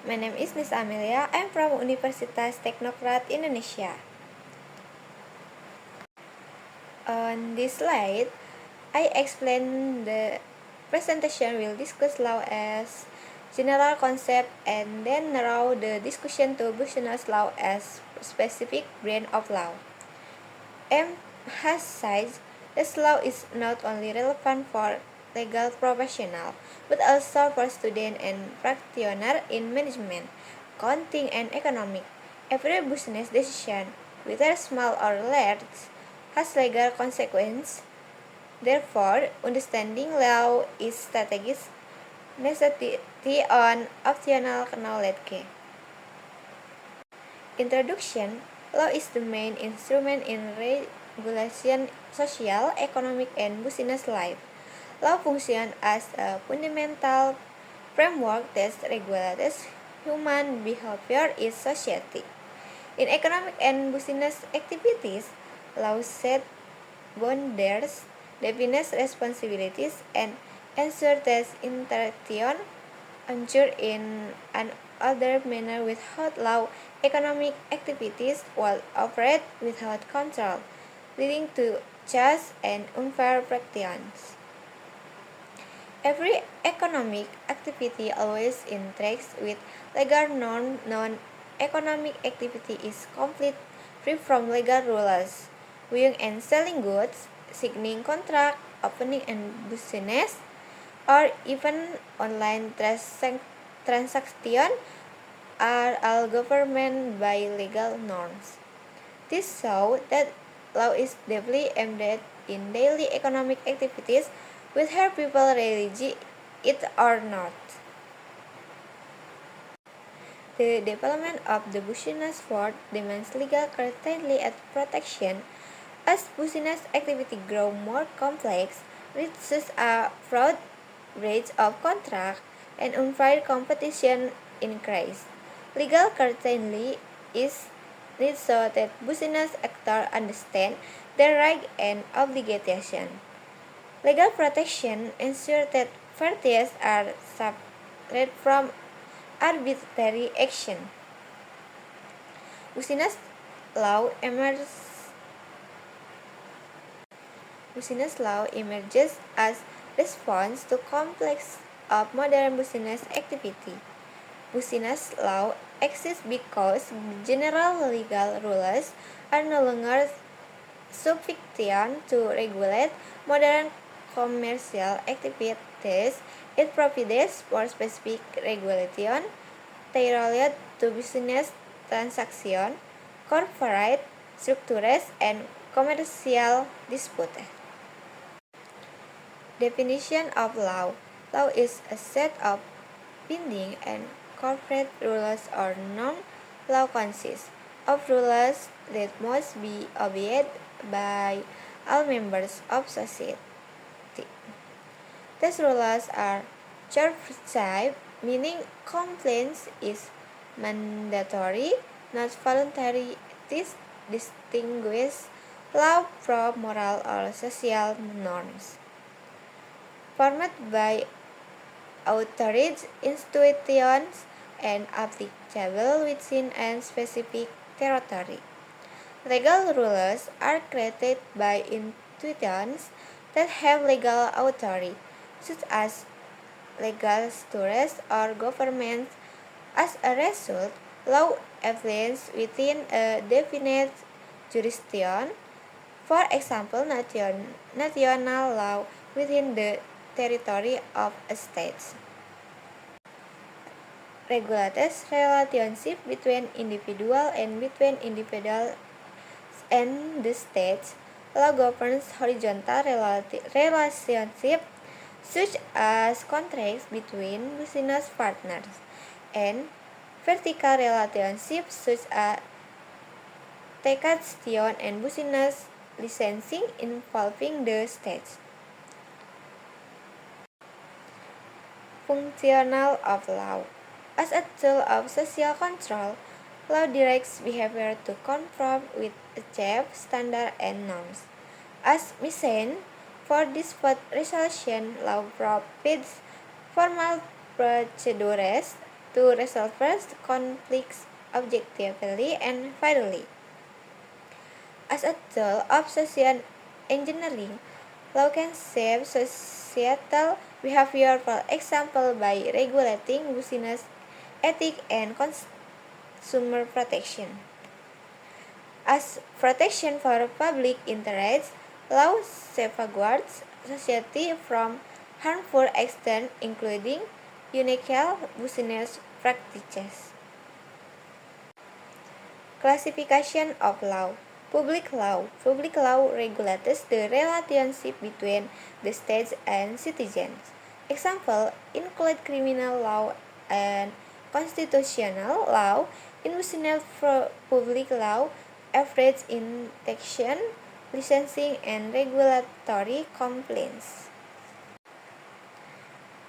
My name is Miss Amelia. I'm from Universitas Teknokrat Indonesia. On this slide, I explain the presentation will discuss law as general concept and then narrow the discussion to business law as specific branch of law. Emphasize this law is not only relevant for legal professional but also for student and practitioner in management, accounting and economic. Every business decision, whether small or large, has legal consequence. Therefore, understanding law is strategic necessity on optional knowledge. Introduction. Law is the main instrument in regulation social, economic, and business life. Law functions as a fundamental framework that regulates human behavior in society. In economic and business activities, law set boundaries, defines responsibilities, and ensures that interaction occurs in an order manner without law. Economic activities will operate without control, leading to just and unfair practices. Every economic activity always interacts with legal norms. Non-economic activity is completely free from legal rules. Buying and selling goods, signing contract, opening a business, or even online transactions are all governed by legal norms. This shows that law is deeply embedded in daily economic activities, whether people realize it or not. The development of the business world demands legal certainty and protection. As business activity grows more complex, risks of fraud, breach of contract, and unfair competition increase. Legal certainty is needed so that business actors understand their rights and obligations. Legal protection ensures that parties are separate from arbitrary action. Business law emerges Business law emerges as response to complex of modern business activity. Business law exists because general legal rules are no longer sufficient to regulate modern commercial activities. It provides for specific regulation tailored to business transactions, corporate structures, and commercial disputes. Definition of law. Law is a set of binding and corporate rules or non-law consists of rules that must be obeyed by all members of society. These rules are prescribed, meaning compliance is mandatory, not voluntary. This distinguishes law from moral or social norms. Formed by authorities, institutions, and applicable within a specific territory. Legal rules are created by institutions that have legal authority, such as legislatures or governments. As a result, law applies within a definite jurisdiction. For example, national law within the territory of a state regulates relationship between individual and between individuals and the states. Law governs horizontal relationships such as contracts between business partners and vertical relationships such as taxation and business licensing involving the states. Functional of law. As a tool of social control, law directs behavior to conform with achieved standards and norms. As mentioned, for dispute resolution, law provides formal procedures to resolve conflicts objectively and fairly. As a tool of social engineering, law can shape societal behavior, for example, by regulating business ethics and consumer protection. As protection for public interests, law safeguards society from harmful actions, including unethical business practices. Classification of law. Public law. Public law regulates the relationship between the states and citizens. Examples include criminal law and constitutional law. In business, public law average in taxation, licensing, and regulatory compliance.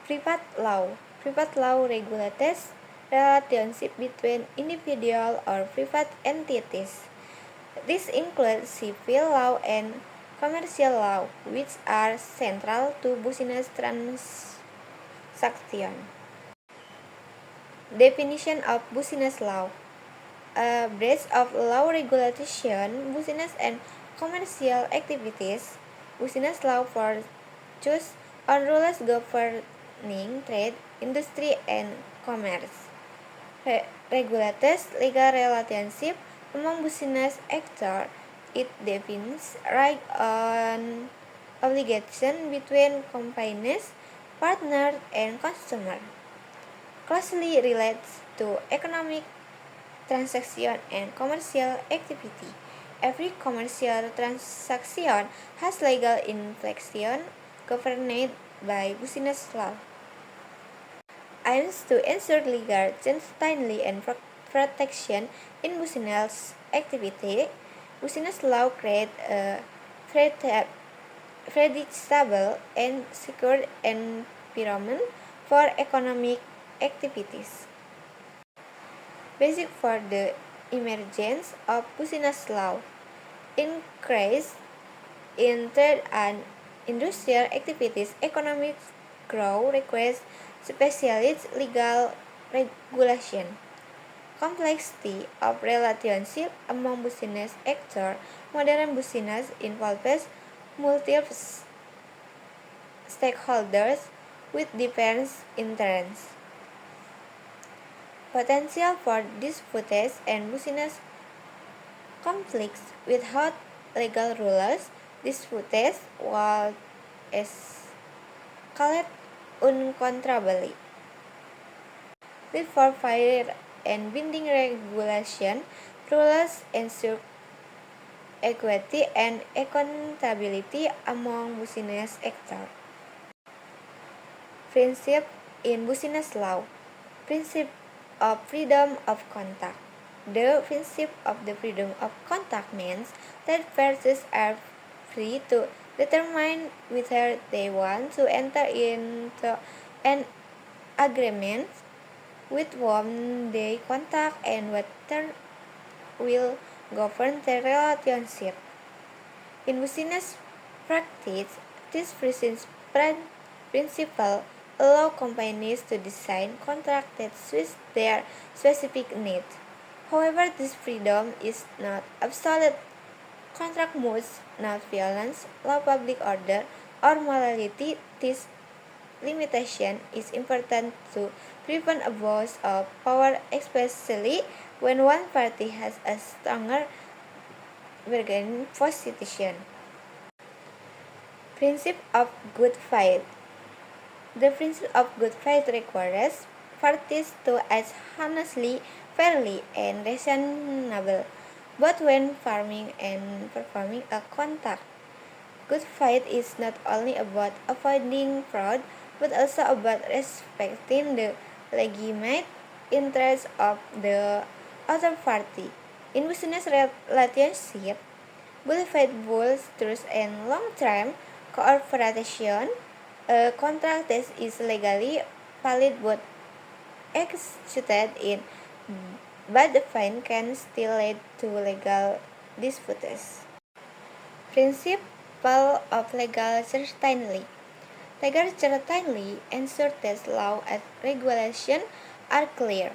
Private law. Private law regulates relationship between individual or private entities. This includes civil law and commercial law, which are central to business transactions. Definition of business law. A branch of law regulation business and commercial activities. Business law focuses on rules governing trade, industry, and commerce. Regulates legal relationship among business actors. It defines rights and obligations between companies, partners, and consumers. Closely relates to economic transaction and commercial activity. Every commercial transaction has legal implications governed by business law. Aims to ensure legal certainty and protection in business activity. Business law creates a predictable and secure environment for economic activities. Basic for the emergence of business law. Increase in trade and industrial activities, economic growth requires specialized legal regulation. Complexity of relationship among business actors. Modern business involves multiple stakeholders with different interests. Potential for disputes and business conflicts. Without legal rules, disputes will escalate uncontrollably. Need for fair and binding regulation, rules ensure equity and accountability among business actors. Principle in business law. Principle of freedom of contact. The principle of the freedom of contact means that persons are free to determine whether they want to enter into an agreement with whom they contact and whether will govern their relationship. In business practice, this principle allow companies to design contracts that suit their specific needs. However, this freedom is not absolute. Contract must not violate law, public order, or morality. This limitation is important to prevent abuse of power, especially when one party has a stronger bargaining position. Principle of good faith. The principle of good faith requires parties to act honestly, fairly, and reasonably, both when farming and performing a contract. Good faith is not only about avoiding fraud, but also about respecting the legitimate interests of the other party. In business relationship, good faith builds trust and long-term cooperation. A contract that is legally valid but executed in bad faith can still lead to legal disputes. Principle of legal certainty. Legal certainty ensures that law and regulation are clear,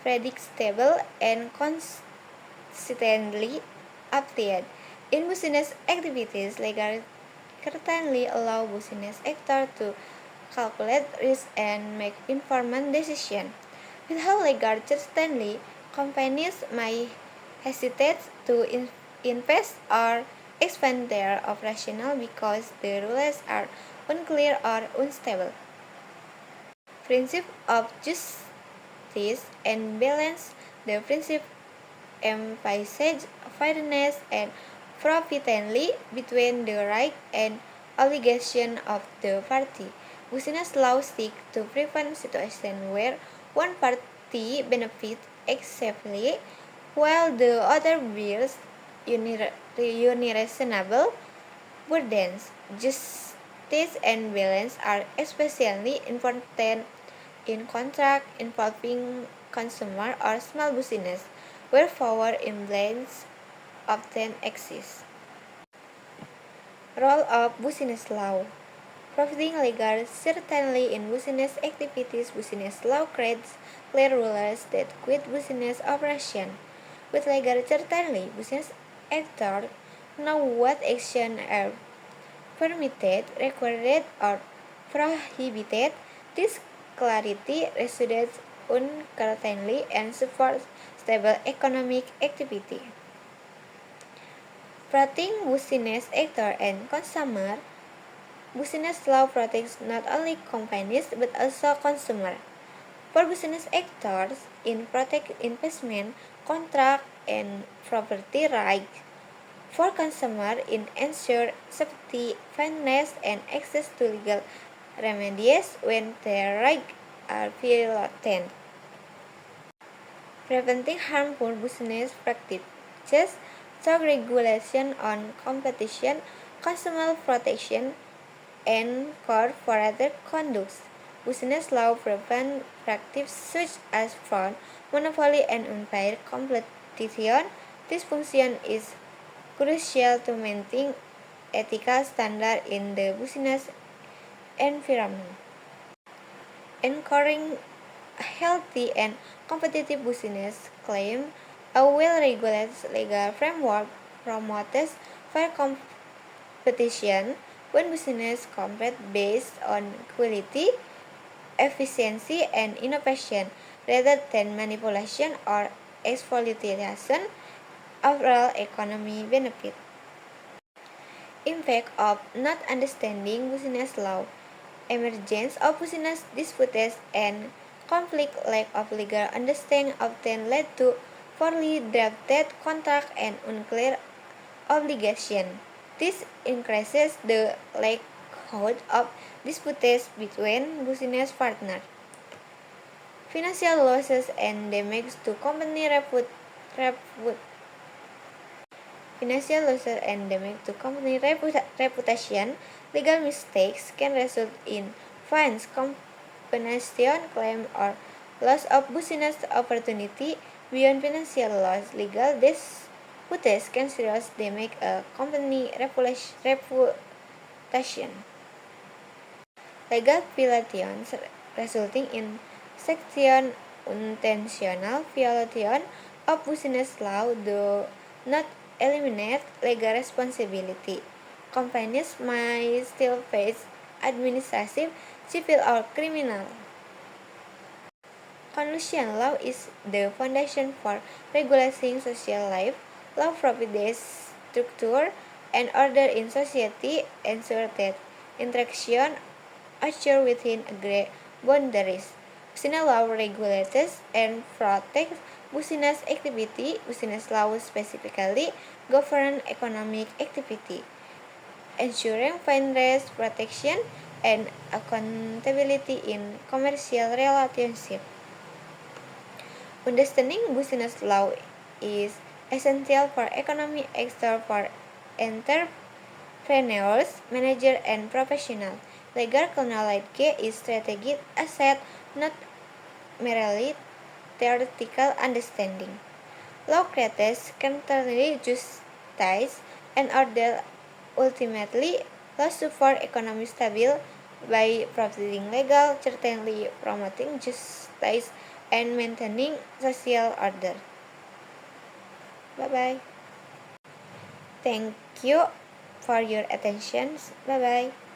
predictable, and consistently applied. In business activities, legal certainly allow business actors to calculate risk and make informed decisions. Without legal certainty, companies may hesitate to invest or expand their operations because the rules are unclear or unstable. Principle of justice and balance. The principle emphasizes fairness and proportionality between the right and obligation of the party. Business law seeks to prevent situations where one party benefits excessively while the other bears unreasonable burdens. Justice and balance are especially important in contract involving consumer or small business, where power imbalance often exists. Role of business law. Providing legal certainty in business activities, business law creates clear rules that guide business operation. With legal certainty, business actors know what actions are permitted, required, or prohibited. This clarity results uncertainty and supports stable economic activity. Protecting business actor and consumer. Business law protects not only companies but also consumers. For business actors, in protect investment, contract, and property rights. For consumers, in ensure safety, fairness, and access to legal remedies when their rights are violated. Preventing harmful business practices through regulation on competition, consumer protection, and corporate conduct. Business law prevents practices such as fraud, monopoly, and unfair competition. This function is crucial to maintain ethical standards in the business environment. Encouraging healthy and competitive business claim a well-regulated legal framework promotes fair competition when business compete based on quality, efficiency, and innovation rather than manipulation or exploitation. Overall economy benefit. Impact of not understanding business law. Emergence of business disputes and conflict. Lack of legal understanding often led to poorly drafted contracts and unclear obligations. This increases the likelihood of disputes between business partners. Financial losses and damage to company financial losses and damage to company reputation. Legal mistakes can result in fines, compensation claim, or loss of business opportunity. Beyond financial loss, legal disputes can seriously damage a company reputation. Legal violations resulting in section intentional violation of business law do not eliminate legal responsibility. Companies may still face administrative, civil, or criminal. Conclusion. Law is the foundation for regulating social life. Law provides structure and order in society, ensure that interaction occur within agreed boundaries. Business law regulates and protects business activity. Business law specifically govern economic activity, ensuring fairness, protection, and accountability in commercial relationships. Understanding business law is essential for economic actors, for entrepreneurs, managers, and professionals. Legal knowledge is strategic asset, not merely theoretical understanding. Law creates contemporary justice and order. Ultimately, law support economic stability by providing legal certainty, promoting justice, and maintaining social order. Bye bye. Thank you for your attention. Bye bye.